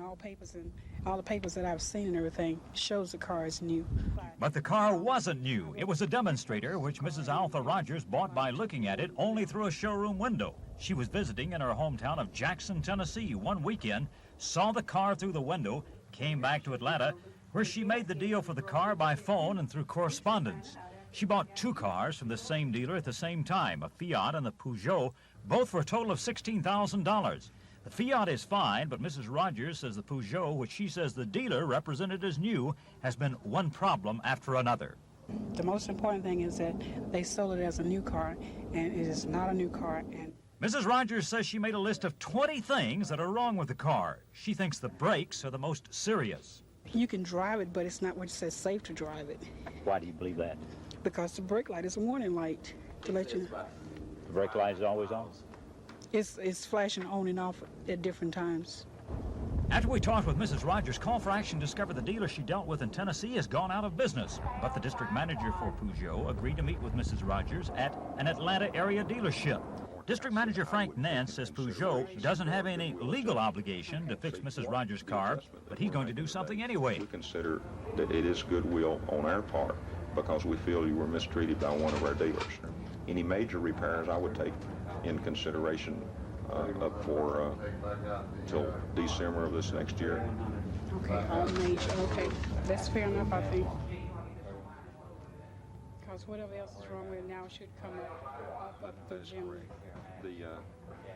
all papers and all the papers that I've seen and everything shows the car is new. But the car wasn't new. It was a demonstrator which Mrs. Altha Rogers bought by looking at it only through a showroom window. She was visiting in her hometown of Jackson, Tennessee one weekend, saw the car through the window, came back to Atlanta, where she made the deal for the car by phone and through correspondence. She bought 2 cars from the same dealer at the same time, a Fiat and a Peugeot, both for a total of $16,000. The Fiat is fine, but Mrs. Rogers says the Peugeot, which she says the dealer represented as new, has been one problem after another. The most important thing is that they sold it as a new car, and it is not a new car. And Mrs. Rogers says she made a list of 20 things that are wrong with the car. She thinks the brakes are the most serious. you can drive it, but it's not what it says safe to drive it. Why do you believe that? Because the brake light is a warning light to let you know. The brake light is always on? It's flashing on and off at different times. After we talked with Mrs. Rogers, Call for Action discovered the dealer she dealt with in Tennessee has gone out of business. But the district manager for Peugeot agreed to meet with Mrs. Rogers at an Atlanta area dealership. District Manager Frank Nance says Peugeot doesn't have any legal obligation to fix Mrs. Rogers' car, but he's going to do something anyway. We consider that it is goodwill on our part because we feel you were mistreated by one of our dealers. Any major repairs I would take in consideration up for till December of this next year. Okay, all major. Okay, that's fair enough, I think. Because whatever else is wrong with it now should come up through January.